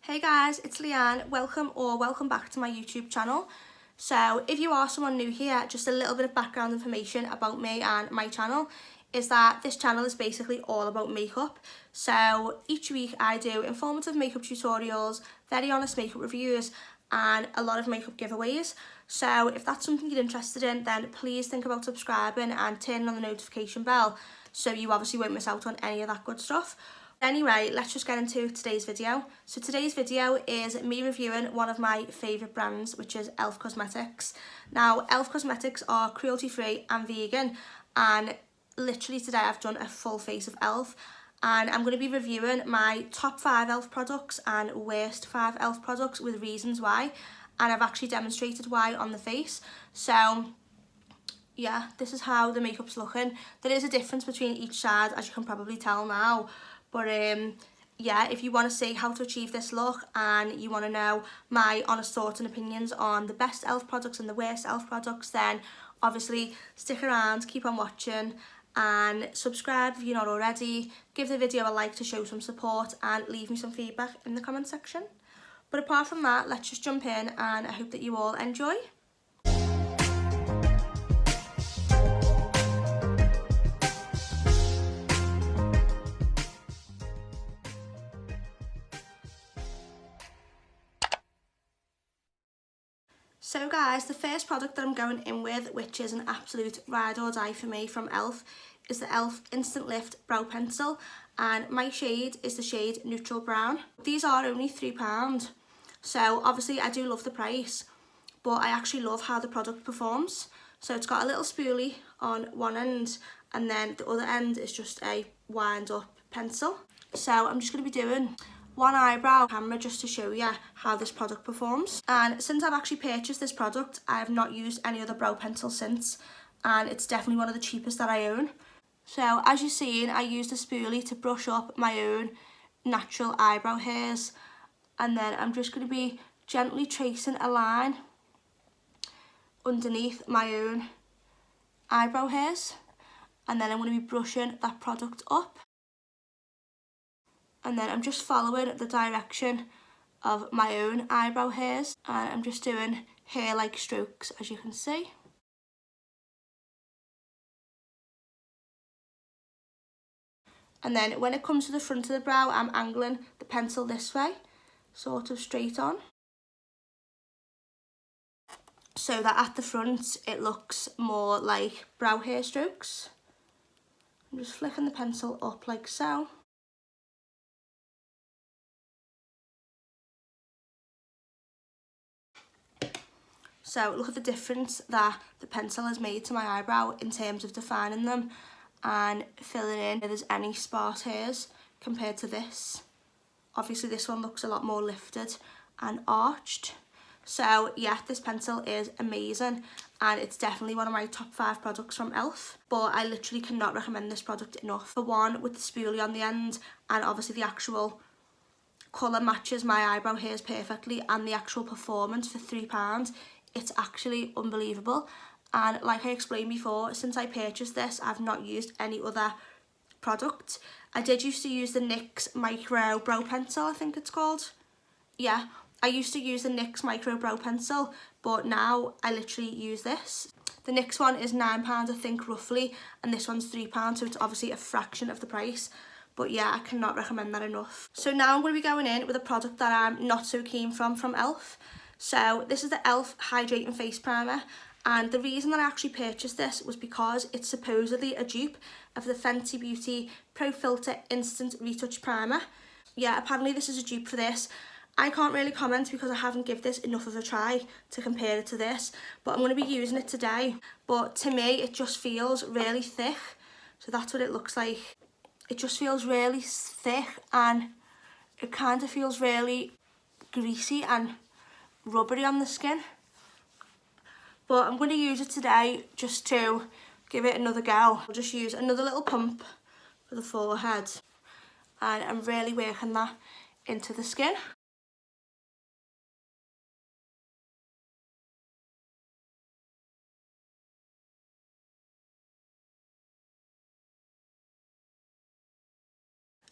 Hey guys, it's Leanne. Welcome back to my YouTube channel. So if you are someone new here, just a little bit of background information about me and my channel is that this channel is basically all about makeup. So each week I do informative makeup tutorials, very honest makeup reviews, and a lot of makeup giveaways. So if that's something you're interested in, then please think about subscribing and turning on the notification bell so you obviously won't miss out on any of that good stuff. Anyway, let's just get into today's video. So today's video is me reviewing one of my favourite brands, which is e.l.f. Cosmetics. Now, e.l.f. Cosmetics are cruelty-free and vegan, and literally today I've done a full face of e.l.f. and I'm going to be reviewing my top 5 e.l.f. products and worst 5 e.l.f. products with reasons why, and I've actually demonstrated why on the face. So yeah, this is how the makeup's looking. There is a difference between each side, as you can probably tell now. But yeah, if you want to see how to achieve this look and you want to know my honest thoughts and opinions on the best e.l.f. products and the worst e.l.f. products, then obviously stick around, keep on watching, and subscribe if you're not already. Give the video a like to show some support and leave me some feedback in the comment section. But apart from that, let's just jump in, and I hope that you all enjoy. So guys, the first product that I'm going in with, which is an absolute ride or die for me from e.l.f., is the e.l.f. Instant Lift Brow Pencil, and my shade is the shade Neutral Brown. These are only £3, so obviously I do love the price, but I actually love how the product performs. So it's got a little spoolie on one end, and then the other end is just a wind up pencil. So I'm just going to be doing one eyebrow camera just to show you how this product performs. And since I've actually purchased this product, I have not used any other brow pencil since, and it's definitely one of the cheapest that I own. So as you're seeing, I used a spoolie to brush up my own natural eyebrow hairs, and then I'm just going to be gently tracing a line underneath my own eyebrow hairs, and then I'm going to be brushing that product up. And then I'm just following the direction of my own eyebrow hairs, and I'm just doing hair-like strokes, as you can see. And then when it comes to the front of the brow, I'm angling the pencil this way, sort of straight on, so that at the front it looks more like brow hair strokes. I'm just flicking the pencil up like so. So look at the difference that the pencil has made to my eyebrow in terms of defining them and filling in if there's any sparse hairs compared to this. Obviously this one looks a lot more lifted and arched. So yeah, this pencil is amazing, and it's definitely one of my top 5 products from e.l.f. But I literally cannot recommend this product enough. For one, with the spoolie on the end, and obviously the actual colour matches my eyebrow hairs perfectly, and the actual performance for £3, it's actually unbelievable. And like I explained before, since I purchased this, I've not used any other product. I did used to use the NYX Micro Brow Pencil, I think it's called. Yeah, I used to use the NYX Micro Brow Pencil, but now I literally use this. The NYX one is £9, I think, roughly, and this one's £3, so it's obviously a fraction of the price. But yeah, I cannot recommend that enough. So now I'm going to be going in with a product that I'm not so keen from e.l.f. So this is the e.l.f. Hydrating Face Primer, and the reason that I actually purchased this was because it's supposedly a dupe of the Fenty Beauty Pro Filter Instant Retouch Primer. Yeah, apparently this is a dupe for this. I can't really comment because I haven't given this enough of a try to compare it to this, but I'm going to be using it today. But to me, it just feels really thick. So that's what it looks like. It just feels really thick, and it kind of feels really greasy and rubbery on the skin. But I'm going to use it today just to give it another go. I'll just use another little pump for the forehead, and I'm really working that into the skin.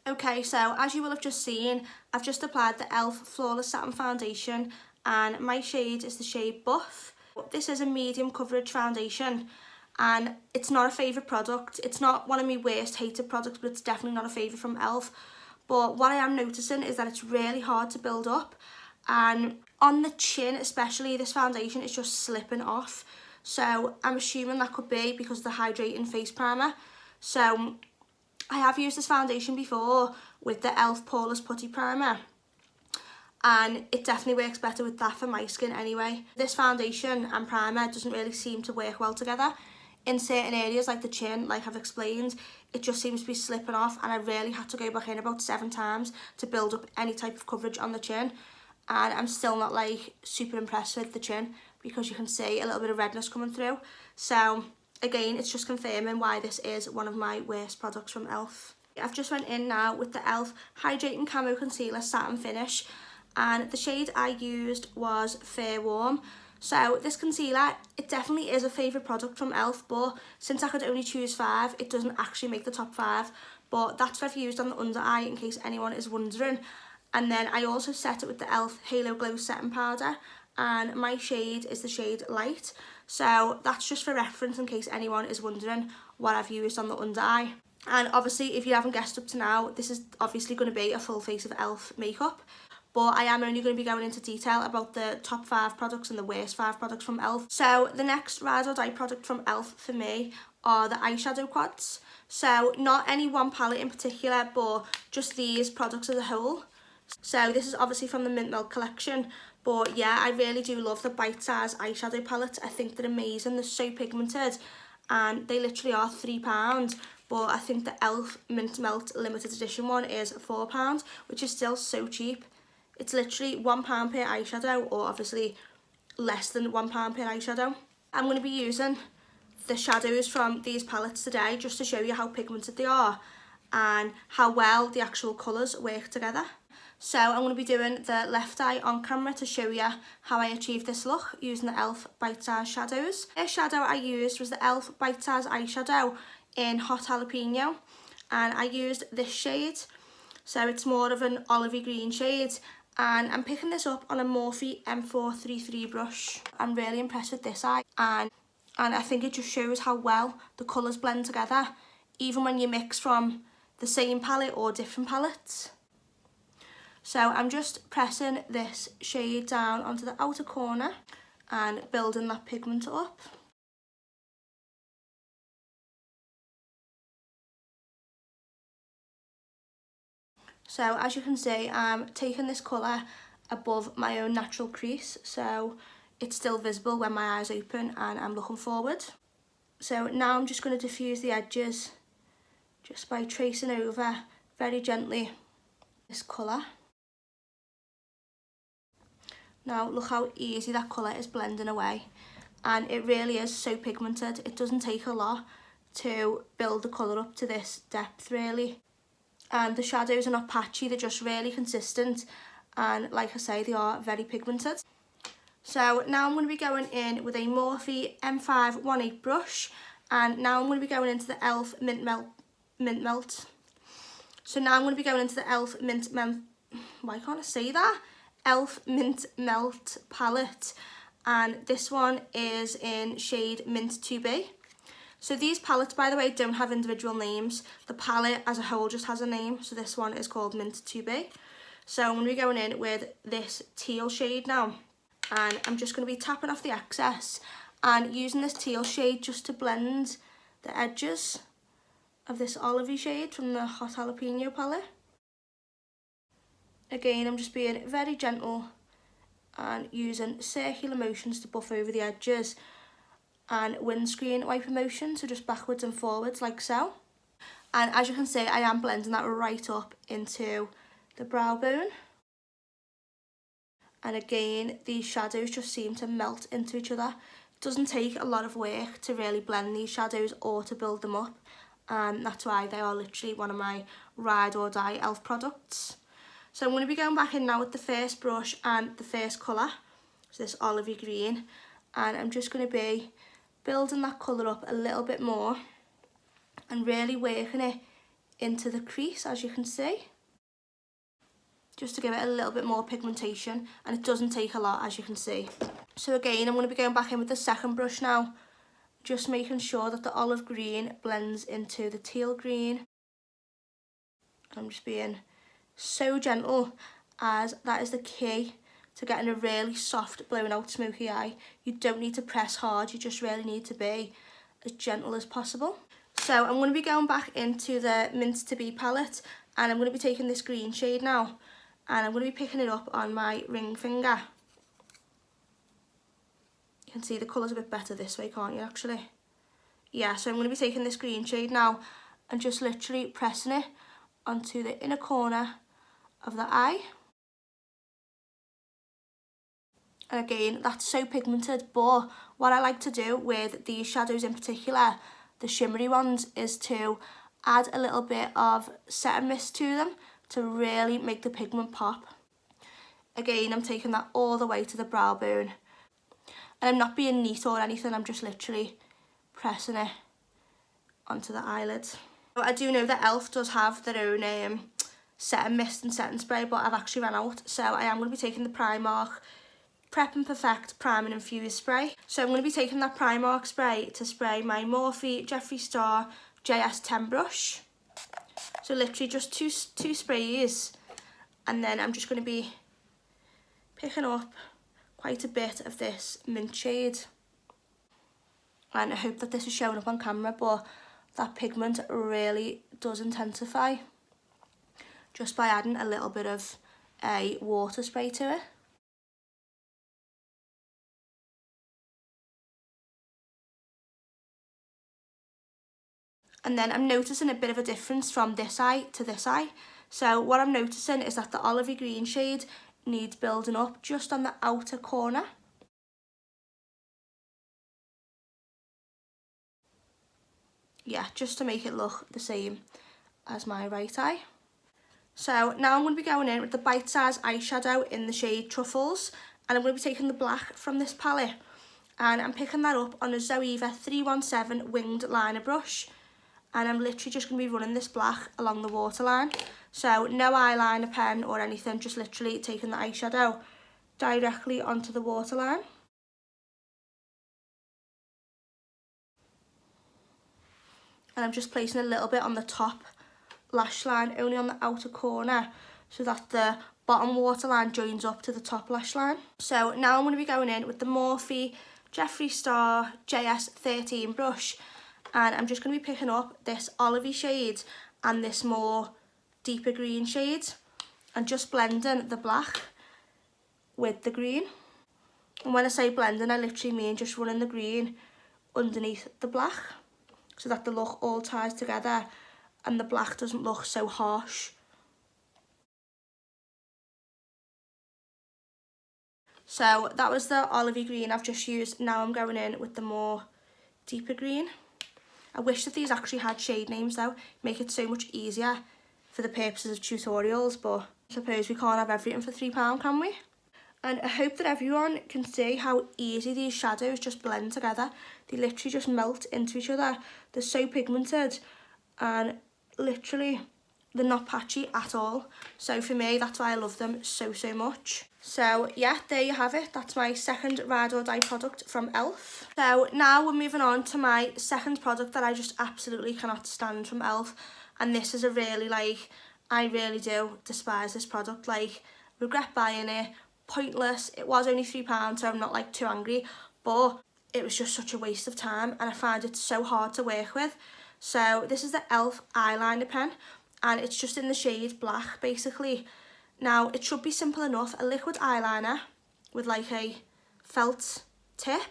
Okay, so as you will have just seen, I've just applied the e.l.f. Flawless Satin Foundation and my shade is the shade Buff. This is a medium coverage foundation and it's not a favourite product. It's not one of my worst hated products, but it's definitely not a favourite from e.l.f. But what I am noticing is that it's really hard to build up, and on the chin especially, this foundation is just slipping off. So I'm assuming that could be because of the hydrating face primer. So I have used this foundation before with the e.l.f. Poreless Putty Primer and it definitely works better with that for my skin anyway. This foundation and primer doesn't really seem to work well together. In certain areas like the chin, like I've explained, it just seems to be slipping off and I really had to go back in about 7 times to build up any type of coverage on the chin. And I'm still not like super impressed with the chin because you can see a little bit of redness coming through. So again, it's just confirming why this is one of my worst products from e.l.f. I've just went in now with the e.l.f. Hydrating Camo Concealer Satin Finish and the shade I used was Fair Warm. So this concealer, it definitely is a favourite product from e.l.f. but since I could only choose 5, it doesn't actually make the top 5. But that's what I've used on the under eye in case anyone is wondering. And then I also set it with the e.l.f. Halo Glow Setting Powder and my shade is the shade Light. So that's just for reference in case anyone is wondering what I've used on the under eye. And obviously if you haven't guessed up to now, this is obviously going to be a full face of e.l.f. makeup. But I am only going to be going into detail about the top 5 products and the worst 5 products from e.l.f. So the next ride or die product from e.l.f. for me are the eyeshadow quads. So not any one palette in particular, but just these products as a whole. So this is obviously from the Mint Melt collection. But yeah, I really do love the Bites eyeshadow palettes. I think they're amazing. They're so pigmented and they literally are £3. But I think the e.l.f. Mint Melt limited edition one is £4, which is still so cheap. It's literally £1 per eyeshadow, or obviously less than £1 per eyeshadow. I'm going to be using the shadows from these palettes today just to show you how pigmented they are and how well the actual colours work together. So I'm going to be doing the left eye on camera to show you how I achieved this look using the e.l.f. Bites Eyeshadows. The shadow I used was the e.l.f. Bites Eyeshadow in Hot Jalapeno and I used this shade. So it's more of an olivey green shade and I'm picking this up on a Morphe M433 brush. I'm really impressed with this eye and I think it just shows how well the colours blend together even when you mix from the same palette or different palettes. So I'm just pressing this shade down onto the outer corner and building that pigment up. So as you can see, I'm taking this colour above my own natural crease, so it's still visible when my eyes open and I'm looking forward. So now I'm just going to diffuse the edges just by tracing over very gently this colour. Now look how easy that colour is blending away, and it really is so pigmented. It doesn't take a lot to build the colour up to this depth really. And the shadows are not patchy, they're just really consistent and like I say, they are very pigmented. So now I'm going to be going in with a Morphe M518 brush and now I'm going to be going into the e.l.f. Mint Melt. So now I'm going to be going into the e.l.f. Mint Melt, why can't I say that? e.l.f. Mint Melt palette, and this one is in shade Mint 2B. So these palettes, by the way, don't have individual names. The palette as a whole just has a name. So this one is called Mint 2B. So I'm going to be going in with this teal shade now. And I'm just going to be tapping off the excess and using this teal shade just to blend the edges of this olivey shade from the Hot Jalapeno palette. Again, I'm just being very gentle and using circular motions to buff over the edges and windscreen wiper motion, so just backwards and forwards like so. And as you can see, I am blending that right up into the brow bone. And again, these shadows just seem to melt into each other. It doesn't take a lot of work to really blend these shadows or to build them up, and that's why they are literally one of my ride or die e.l.f. products. So I'm going to be going back in now with the first brush and the first colour, so this olivey green, and I'm just going to be building that colour up a little bit more and really working it into the crease, as you can see, just to give it a little bit more pigmentation, and it doesn't take a lot, as you can see. So again, I'm going to be going back in with the second brush now, just making sure that the olive green blends into the teal green. I'm just being so gentle, as that is the key to getting a really soft, blown out smoky eye. You don't need to press hard, you just really need to be as gentle as possible. So I'm going to be going back into the Mint to Be palette, and I'm going to be taking this green shade now, and I'm going to be picking it up on my ring finger. You can see the colour's a bit better this way, can't you, actually? Yeah, so I'm going to be taking this green shade now and just literally pressing it onto the inner corner of the eye. And again, that's so pigmented, but what I like to do with these shadows in particular, the shimmery ones, is to add a little bit of setting mist to them to really make the pigment pop. Again, I'm taking that all the way to the brow bone, and I'm not being neat or anything, I'm just literally pressing it onto the eyelid. I do know that e.l.f. does have their own setting mist and setting spray, but I've actually run out, so I am going to be taking the Primark Prep and Perfect Prime and Infused spray. So I'm going to be taking that Primark spray to spray my Morphe Jeffree Star JS10 brush. So literally just two sprays, and then I'm just going to be picking up quite a bit of this mint shade. And I hope that this is showing up on camera, but that pigment really does intensify just by adding a little bit of a water spray to it. And then I'm noticing a bit of a difference from this eye to this eye. So what I'm noticing is that the olivey green shade needs building up just on the outer corner. Yeah, just to make it look the same as my right eye. So now I'm going to be going in with the Bites Eyeshadow in the shade Truffles, and I'm going to be taking the black from this palette, and I'm picking that up on a Zoeva 317 winged liner brush. And I'm literally just going to be running this black along the waterline. So no eyeliner pen or anything, just literally taking the eyeshadow directly onto the waterline. And I'm just placing a little bit on the top lash line, only on the outer corner, so that the bottom waterline joins up to the top lash line. So now I'm going to be going in with the Morphe Jeffree Star JS13 brush. And I'm just going to be picking up this olivey shade and this more deeper green shade, and just blending the black with the green. And when I say blending, I literally mean just running the green underneath the black, so that the look all ties together and the black doesn't look so harsh. So that was the olivey green I've just used. Now I'm going in with the more deeper green. I wish that these actually had shade names though, make it so much easier for the purposes of tutorials, but I suppose we can't have everything for £3, can we? And I hope that everyone can see how easy these shadows just blend together. They literally just melt into each other. They're so pigmented, and literally they're not patchy at all. So for me, that's why I love them so much. So yeah, there you have it. That's my second Ride or Die product from e.l.f. So now we're moving on to my second product that I just absolutely cannot stand from e.l.f. And this is a really, like, I really do despise this product. Like, regret buying it, pointless. It was only £3, so I'm not like too angry, but it was just such a waste of time, and I find it so hard to work with. So this is the e.l.f. Eyeliner Pen, and it's just in the shade black basically. Now it should be simple enough, a liquid eyeliner with like a felt tip,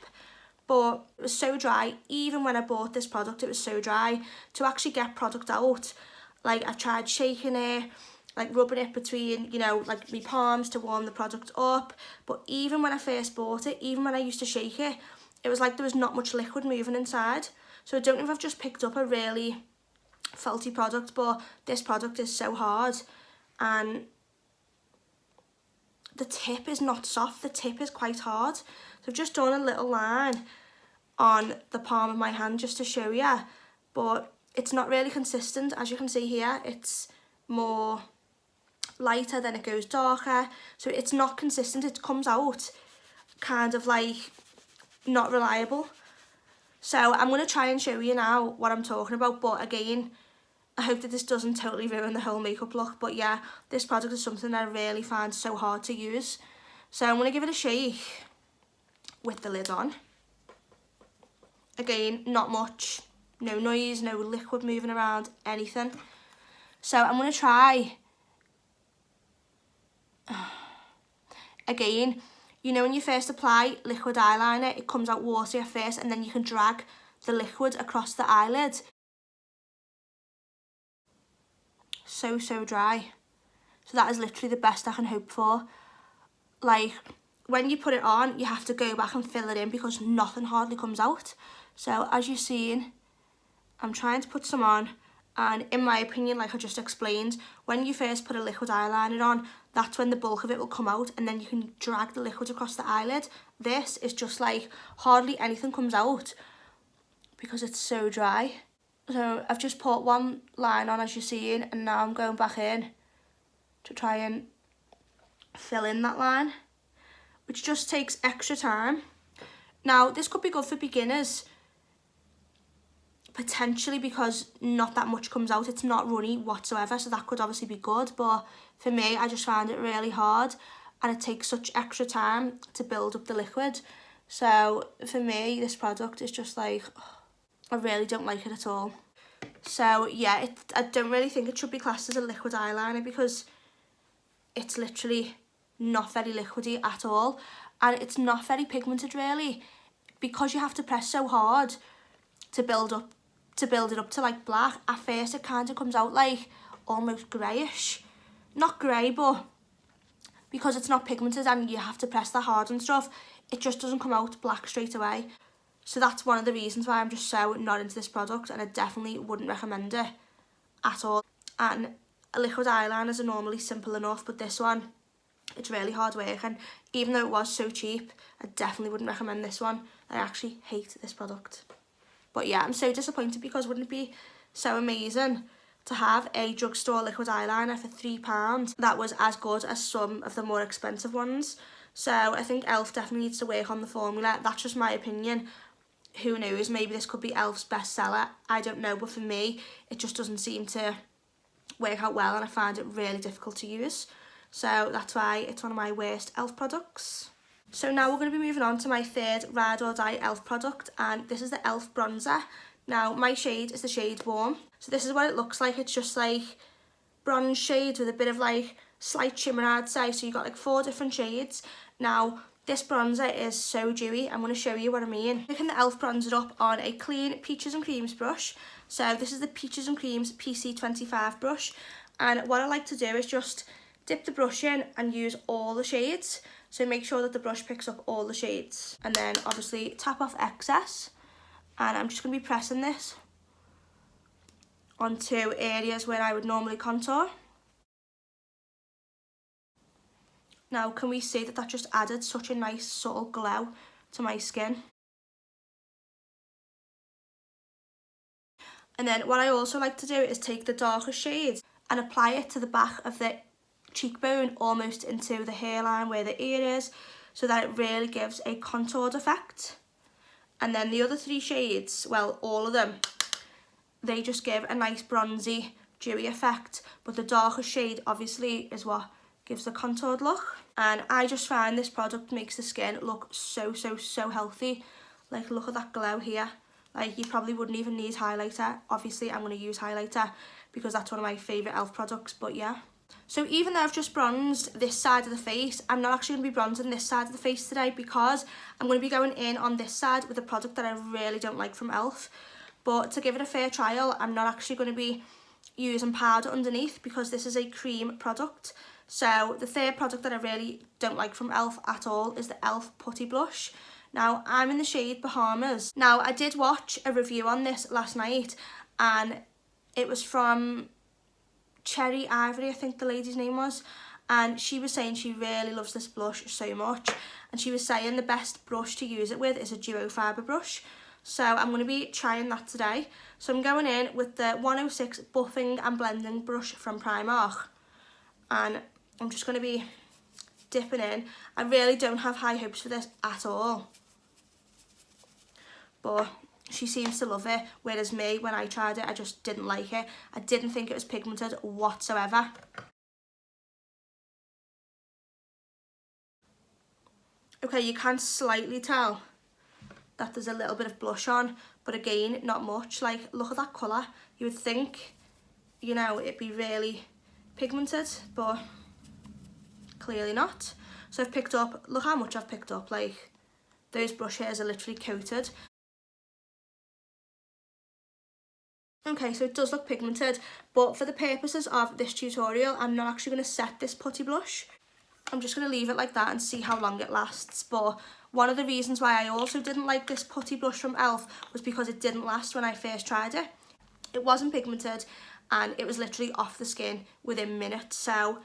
but it was so dry. Even when I bought this product, it was so dry. To actually get product out, like I tried shaking it, like rubbing it between, you know, like my palms to warm the product up, but even when I first bought it, even when I used to shake it, it was like there was not much liquid moving inside. So I don't know if I've just picked up a really faulty product, but this product is so hard, and the tip is not soft, the tip is quite hard. So I've just done a little line on the palm of my hand just to show you, but it's not really consistent. As you can see here, it's more lighter, then it goes darker, so it's not consistent. It comes out kind of like not reliable. So I'm going to try and show you now what I'm talking about, but again, I hope that this doesn't totally ruin the whole makeup look. But yeah, this product is something that I really find so hard to use. So I'm going to give it a shake with the lid on. Again, not much, no noise, no liquid moving around, anything. So I'm going to try. Again, you know when you first apply liquid eyeliner, it comes out watery at first and then you can drag the liquid across the eyelid. So dry. So that is literally the best I can hope for. Like, when you put it on, you have to go back and fill it in because nothing hardly comes out. So as you've seen, I'm trying to put some on, and in my opinion, like I just explained, when you first put a liquid eyeliner on, that's when the bulk of it will come out, and then you can drag the liquid across the eyelid. This is just like hardly anything comes out because it's so dry. So I've just put one line on, as you're seeing, and now I'm going back in to try and fill in that line, which just takes extra time. Now, this could be good for beginners, potentially, because not that much comes out. It's not runny whatsoever, so that could obviously be good. But for me, I just find it really hard, and it takes such extra time to build up the liquid. So for me, this product is just like, I really don't like it at all. So yeah, I don't really think it should be classed as a liquid eyeliner because it's literally not very liquidy at all, and it's not very pigmented really, because you have to press so hard to build it up to like black. At first it kind of comes out like almost greyish, not grey, but because it's not pigmented and you have to press that hard and stuff, it just doesn't come out black straight away. So that's one of the reasons why I'm just so not into this product, and I definitely wouldn't recommend it at all. And liquid eyeliners are normally simple enough, but this one, it's really hard work, and even though it was so cheap, I definitely wouldn't recommend this one. I actually hate this product. But yeah, I'm so disappointed, because wouldn't it be so amazing to have a drugstore liquid eyeliner for £3 that was as good as some of the more expensive ones? So I think e.l.f. definitely needs to work on the formula. That's just my opinion. Who knows, maybe this could be e.l.f.'s bestseller, I don't know, but for me, it just doesn't seem to work out well, and I find it really difficult to use. So that's why it's one of my worst e.l.f. products. So now we're going to be moving on to my third Ride or Die e.l.f. product, and this is the e.l.f. bronzer. Now my shade is the shade Warm. So this is what it looks like. It's just like bronze shades with a bit of like slight shimmer, I'd say. So you've got like 4 different shades. Now this bronzer is so dewy. I'm going to show you what I mean. Picking the e.l.f. bronzer up on a clean Peaches and Creams brush. So this is the Peaches and Creams PC25 brush, and what I like to do is just dip the brush in and use all the shades. So make sure that the brush picks up all the shades, and then obviously tap off excess, and I'm just going to be pressing this onto areas where I would normally contour. Now can we see that just added such a nice subtle glow to my skin? And then what I also like to do is take the darker shades and apply it to the back of the cheekbone, almost into the hairline where the ear is, so that it really gives a contoured effect. And then the other 3 shades, well, all of them, they just give a nice bronzy, dewy effect, but the darker shade obviously is what gives the contoured look. And I just find this product makes the skin look so healthy. Like, look at that glow here. Like, you probably wouldn't even need highlighter. Obviously I'm going to use highlighter because that's one of my favourite e.l.f. products, but yeah. So even though I've just bronzed this side of the face, I'm not actually going to be bronzing this side of the face today, because I'm going to be going in on this side with a product that I really don't like from e.l.f. But to give it a fair trial, I'm not actually going to be using powder underneath, because this is a cream product. So the third product that I really don't like from e.l.f. at all is the e.l.f. Putty Blush. Now I'm in the shade Bahamas. Now I did watch a review on this last night, and it was from Cherry Ivory, I think the lady's name was, and she was saying she really loves this blush so much, and she was saying the best brush to use it with is a duo fibre brush. So I'm going to be trying that today. So I'm going in with the 106 Buffing and Blending Brush from Primark. And I'm just going to be dipping in. I really don't have high hopes for this at all. But she seems to love it, whereas me, when I tried it, I just didn't like it. I didn't think it was pigmented whatsoever. Okay, you can slightly tell that there's a little bit of blush on, but again, not much. Like, look at that colour. You would think, you know, it'd be really pigmented, but clearly not. So I've picked up, look how much I've picked up, like, those brush hairs are literally coated. Okay, so it does look pigmented, but for the purposes of this tutorial, I'm not actually going to set this putty blush. I'm just going to leave it like that and see how long it lasts. But one of the reasons why I also didn't like this putty blush from e.l.f. was because it didn't last when I first tried it. It wasn't pigmented and it was literally off the skin within minutes. So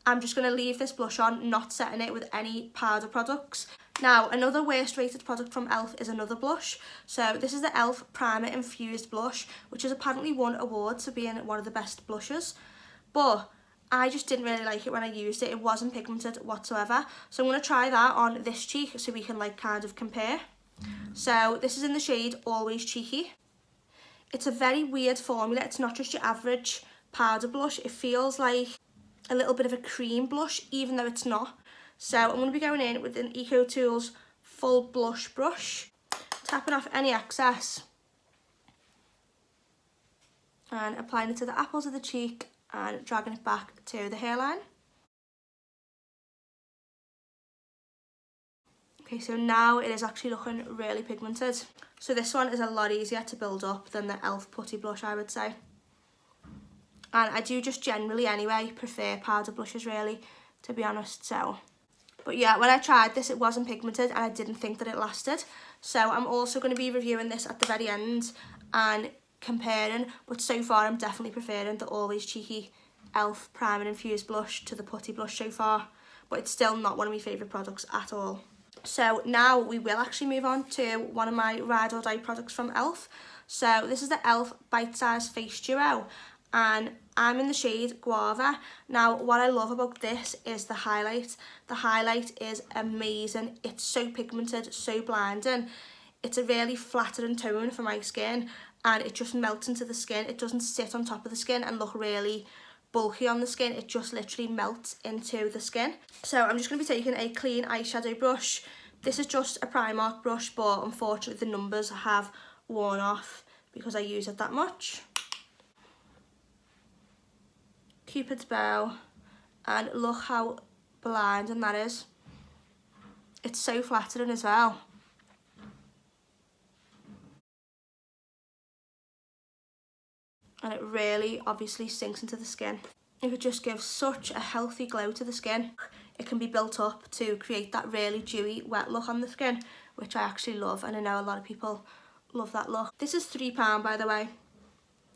I'm just going to leave this blush on, not setting it with any powder products. Now, another worst rated product from e.l.f. is another blush. So this is the e.l.f. Primer Infused Blush, which has apparently won awards for being one of the best blushes. But I just didn't really like it when I used it. It wasn't pigmented whatsoever. So I'm going to try that on this cheek so we can like kind of compare. So this is in the shade Always Cheeky. It's a very weird formula. It's not just your average powder blush. It feels like a little bit of a cream blush, even though it's not. So I'm going to be going in with an EcoTools full blush brush, tapping off any excess and applying it to the apples of the cheek and dragging it back to the hairline. Okay, so now it is actually looking really pigmented. So this one is a lot easier to build up than the e.l.f. putty blush, I would say. And I do just generally anyway prefer powder blushes really, to be honest. So, but yeah, when I tried this, it wasn't pigmented and I didn't think that it lasted. So I'm also going to be reviewing this at the very end and comparing, but so far I'm definitely preferring the Always Cheeky e.l.f. Primer Infused Blush to the putty blush so far, but it's still not one of my favourite products at all. So now we will actually move on to one of my ride or die products from e.l.f. So this is the e.l.f. Bites Eyes Face Duo, and I'm in the shade Guava. Now what I love about this is the highlight. The highlight is amazing. It's so pigmented, so blinding. It's a really flattering tone for my skin and it just melts into the skin. It doesn't sit on top of the skin and look really bulky on the skin. It just literally melts into the skin. So I'm just going to be taking a clean eyeshadow brush. This is just a Primark brush, but unfortunately the numbers have worn off because I use it that much. Cupid's bow, and look how blinding that is. It's so flattering as well. And it really obviously sinks into the skin. It just gives such a healthy glow to the skin. It can be built up to create that really dewy, wet look on the skin, which I actually love, and I know a lot of people love that look. This is £3, by the way.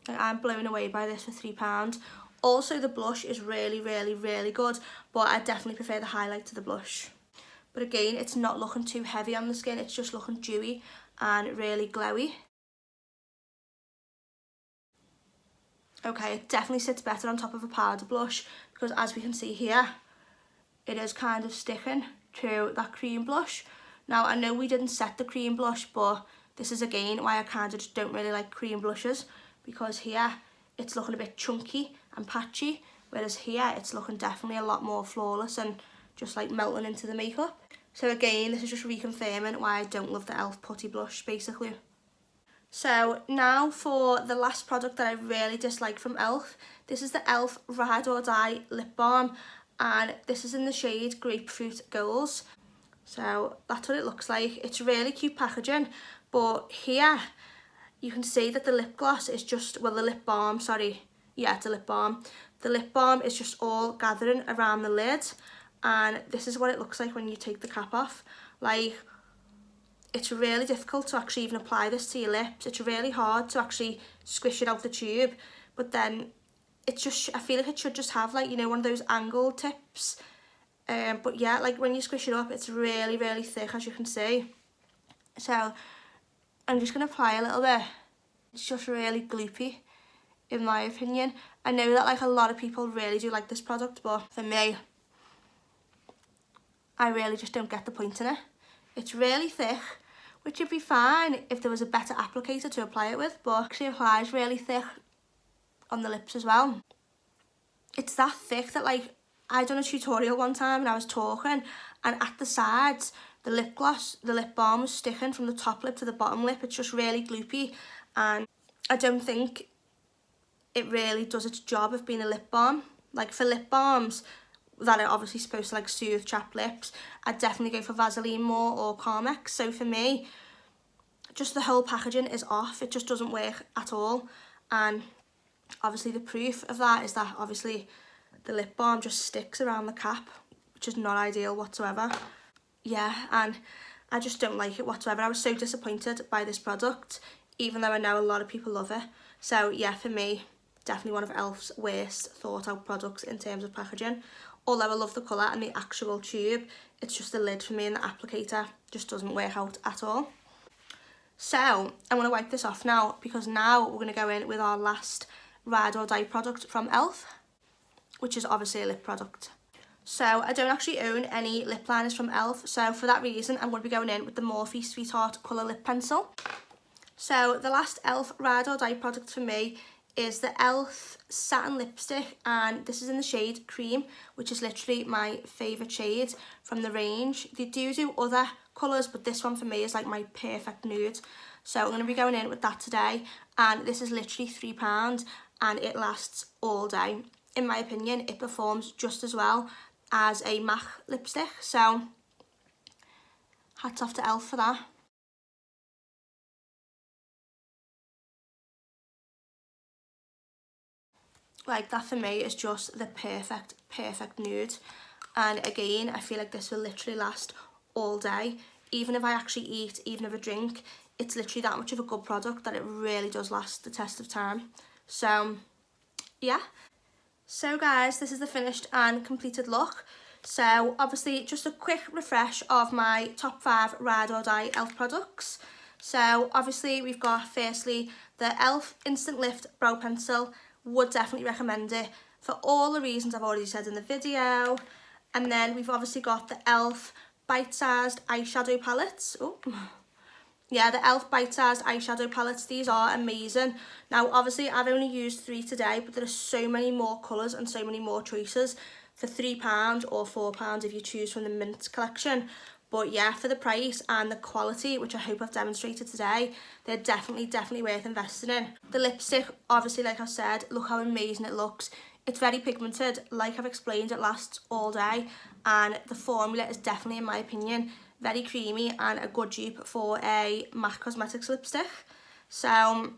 I'm blown away by this for £3. Also, the blush is really, really, really good, but I definitely prefer the highlight to the blush. But again, it's not looking too heavy on the skin, it's just looking dewy and really glowy. Okay, it definitely sits better on top of a powder blush because as we can see here, it is kind of sticking to that cream blush. Now, I know we didn't set the cream blush, but this is again why I kind of just don't really like cream blushes, because here it's looking a bit chunky and patchy, whereas here it's looking definitely a lot more flawless and just like melting into the makeup. So again, this is just reconfirming why I don't love the e.l.f. putty blush, basically. So now for the last product that I really dislike from e.l.f. This is the e.l.f. Ride or Die Lip Balm, and this is in the shade Grapefruit Goals. So that's what it looks like. It's really cute packaging, but here you can see that the lip gloss is just, well, the lip balm, sorry. Yeah, it's a lip balm. The lip balm is just all gathering around the lid, and this is what it looks like when you take the cap off. Like, it's really difficult to actually even apply this to your lips. It's really hard to actually squish it out the tube, but then it's just, I feel like it should just have, like, you know, one of those angle tips. But yeah, like when you squish it up, it's really, really thick, as you can see. So I'm just going to apply a little bit. It's just really gloopy, in my opinion. I know that like a lot of people really do like this product, but for me, I really just don't get the point in it. It's really thick, which would be fine if there was a better applicator to apply it with, but it actually applies really thick on the lips as well. It's that thick that like, I done a tutorial one time and I was talking, and at the sides, the lip gloss, the lip balm was sticking from the top lip to the bottom lip. It's just really gloopy, and I don't think it really does its job of being a lip balm. Like for lip balms that are obviously supposed to like soothe chapped lips, I'd definitely go for Vaseline more or Carmex. So for me, just the whole packaging is off. It just doesn't work at all. And obviously the proof of that is that obviously the lip balm just sticks around the cap, which is not ideal whatsoever. Yeah, and I just don't like it whatsoever. I was so disappointed by this product, even though I know a lot of people love it. So yeah, for me, definitely one of e.l.f.'s worst thought out products in terms of packaging. Although I love the colour and the actual tube, it's just the lid for me, and the applicator just doesn't work out at all. So I'm going to wipe this off now, because now we're going to go in with our last ride or die product from e.l.f., which is obviously a lip product. So I don't actually own any lip liners from e.l.f., so for that reason I'm going to be going in with the Morphe Sweetheart Colour Lip Pencil. So the last e.l.f. ride or die product for me is the e.l.f. Satin Lipstick, and this is in the shade Cream, which is literally my favourite shade from the range. They do other colours, but this one for me is like my perfect nude. So I'm going to be going in with that today, and this is literally £3 and it lasts all day. In my opinion, it performs just as well as a MAC lipstick, so hats off to e.l.f. for that. Like that for me is just the perfect nude, and again I feel like this will literally last all day. Even if I actually eat, even if I drink, it's literally that much of a good product that it really does last the test of time. So yeah. So guys, this is the finished and completed look. So obviously just a quick refresh of my top 5 ride or die e.l.f. products. So obviously we've got firstly the e.l.f. Instant Lift Brow Pencil. Would definitely recommend it for all the reasons I've already said in the video. And then we've obviously got the e.l.f. Bite-Sized Eyeshadow Palettes. Oh. Yeah, the e.l.f. Bite-Sized Eyeshadow Palettes, these are amazing. Now, obviously, I've only used 3 today, but there are so many more colours and so many more choices for £3 or £4 if you choose from the Mint collection. But yeah, for the price and the quality, which I hope I've demonstrated today, they're definitely worth investing in. The lipstick, obviously, like I said, look how amazing it looks. It's very pigmented, like I've explained, it lasts all day. And the formula is definitely, in my opinion, very creamy and a good dupe for a MAC Cosmetics lipstick. So,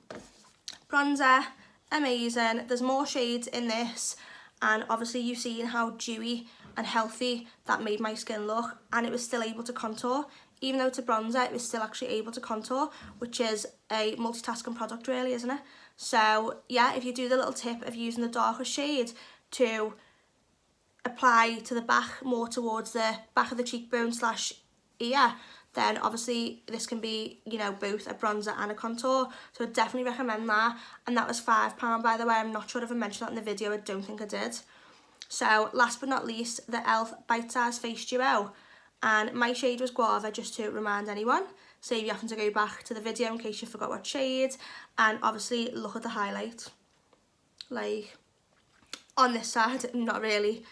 bronzer, amazing. There's more shades in this, and obviously you've seen how dewy and healthy that made my skin look, and it was still able to contour. Even though it's a bronzer, it was still actually able to contour, which is a multitasking product really, isn't it? So yeah, if you do the little tip of using the darker shade to apply to the back, more towards the back of the cheekbone / ear, then obviously this can be, you know, both a bronzer and a contour. So I definitely recommend that. And that was £5, by the way. I'm not sure if I mentioned that in the video. I don't think I did. So last but not least, the e.l.f. Bite Size Face Duo, and my shade was Guava, just to remind anyone. So you happen to go back to the video in case you forgot what shade, and obviously look at the highlight. Like on this side, I'm not really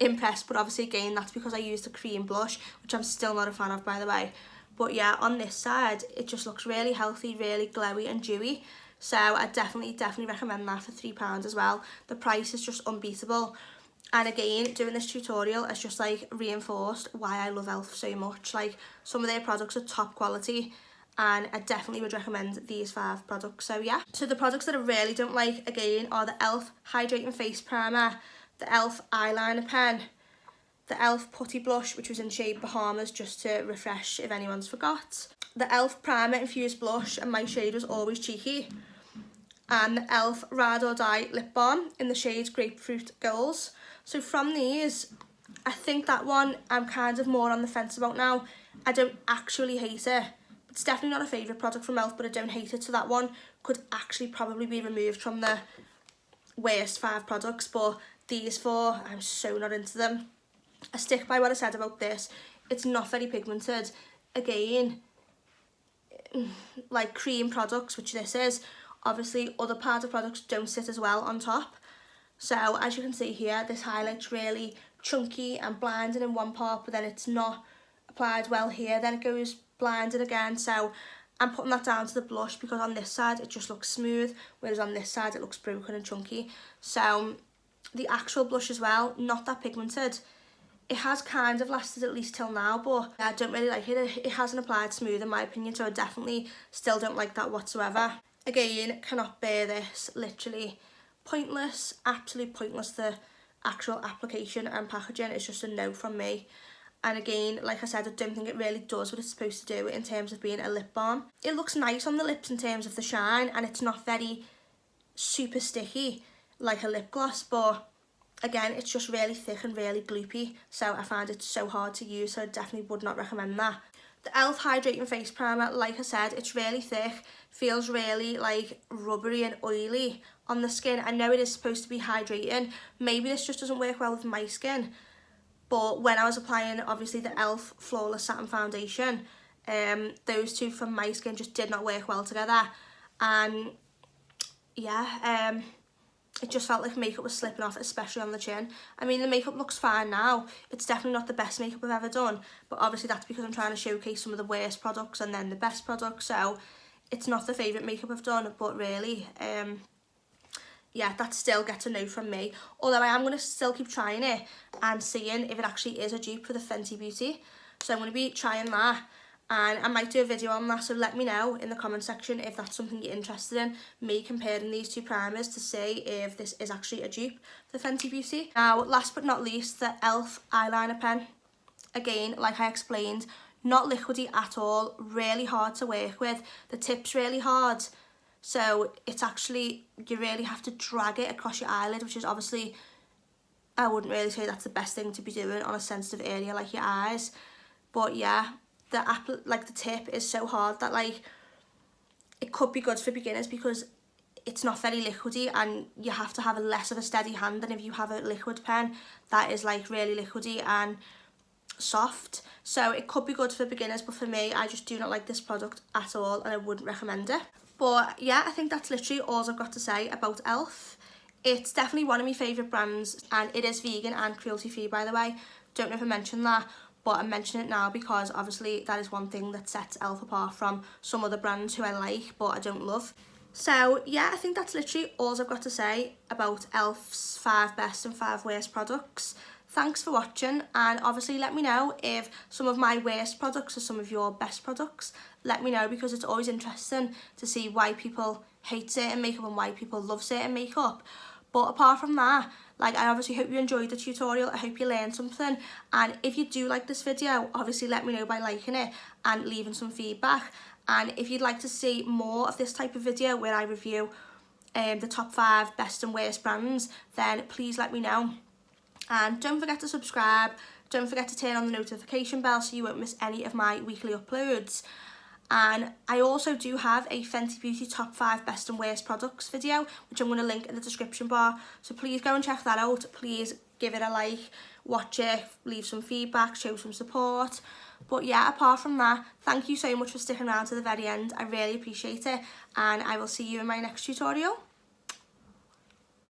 impressed, but obviously again that's because I used a cream blush, which I'm still not a fan of, by the way. But yeah, on this side it just looks really healthy, really glowy and dewy. So I definitely recommend that for £3 as well. The price is just unbeatable. And again, doing this tutorial has just like reinforced why I love e.l.f. so much. Like, some of their products are top quality, and I definitely would recommend these 5 products. So yeah, so the products that I really don't like again are the e.l.f. Hydrating Face Primer, the e.l.f. Eyeliner Pen, the e.l.f. Putty Blush, which was in shade Bahamas, just to refresh if anyone's forgot, the e.l.f. Primer Infused Blush, and my shade was Always Cheeky, and the e.l.f. Ride or Die Lip Balm in the shade Grapefruit Goals. So from these, I think that one I'm kind of more on the fence about now. I don't actually hate it, It's definitely not a favourite product from e.l.f. but I don't hate it, so that one could actually probably be removed from the worst 5 products, but these 4, I'm so not into them. I stick by what I said about this. It's not very pigmented. Again, like cream products, which this is, obviously other powder products don't sit as well on top. So as you can see here, this highlight's really chunky and blinding in one part, but then it's not applied well here, then it goes blinding again. So I'm putting that down to the blush, because on this side it just looks smooth, whereas on this side it looks broken and chunky. So the actual blush as well, not that pigmented. It has kind of lasted at least till now, but I don't really like it. It hasn't applied smooth in my opinion, so I definitely still don't like that whatsoever. Again, cannot bear this, literally pointless, absolutely pointless. The actual application and packaging is just a no from me. And again, like I said, I don't think it really does what it's supposed to do in terms of being a lip balm. It looks nice on the lips in terms of the shine, and it's not very super sticky like a lip gloss, but again, it's just really thick and really gloopy, so I find it so hard to use, so I definitely would not recommend that. The e.l.f. Hydrating Face Primer, like I said, it's really thick, feels really like rubbery and oily on the skin. I know it is supposed to be hydrating, maybe this just doesn't work well with my skin, but when I was applying obviously the e.l.f. Flawless Satin Foundation, those two from my skin just did not work well together, and yeah, it just felt like makeup was slipping off, especially on the chin. I mean, the makeup looks fine now. It's definitely not the best makeup I've ever done, but obviously that's because I'm trying to showcase some of the worst products and then the best products, so it's not the favourite makeup I've done, but really, yeah, that still gets a no from me. Although I am going to still keep trying it and seeing if it actually is a dupe for the Fenty Beauty. So I'm going to be trying that, and I might do a video on that, so let me know in the comment section if that's something you're interested in, me comparing these 2 primers to see if this is actually a dupe for the Fenty Beauty. Now, last but not least, the e.l.f. Eyeliner Pen. Again, like I explained, not liquidy at all, really hard to work with. The tip's really hard, so it's actually, you really have to drag it across your eyelid, which is obviously, I wouldn't really say that's the best thing to be doing on a sensitive area like your eyes. But yeah, the tip is so hard that like it could be good for beginners because it's not very liquidy, and you have to have a less of a steady hand than if you have a liquid pen that is like really liquidy and soft. So it could be good for beginners, but for me, I just do not like this product at all, and I wouldn't recommend it. But yeah, I think that's literally all I've got to say about e.l.f. It's definitely one of my favourite brands, and it is vegan and cruelty free, by the way. Don't know if I mentioned that, but I'm mentioning it now because obviously that is one thing that sets e.l.f. apart from some other brands who I like but I don't love. So yeah, I think that's literally all I've got to say about e.l.f.'s 5 best and 5 worst products. Thanks for watching, and obviously let me know if some of my worst products are some of your best products. Let me know, because it's always interesting to see why people hate certain makeup and why people love certain makeup. But apart from that, like, I obviously hope you enjoyed the tutorial. I hope you learned something, and if you do like this video, obviously let me know by liking it and leaving some feedback. And if you'd like to see more of this type of video where I review the top 5 best and worst brands, then please let me know. And don't forget to subscribe, don't forget to turn on the notification bell so you won't miss any of my weekly uploads. And I also do have a Fenty Beauty top 5 best and worst products video, which I'm going to link in the description bar, so please go and check that out. Please give it a like, watch it, leave some feedback, show some support. But yeah, apart from that, thank you so much for sticking around to the very end. I really appreciate it, and I will see you in my next tutorial.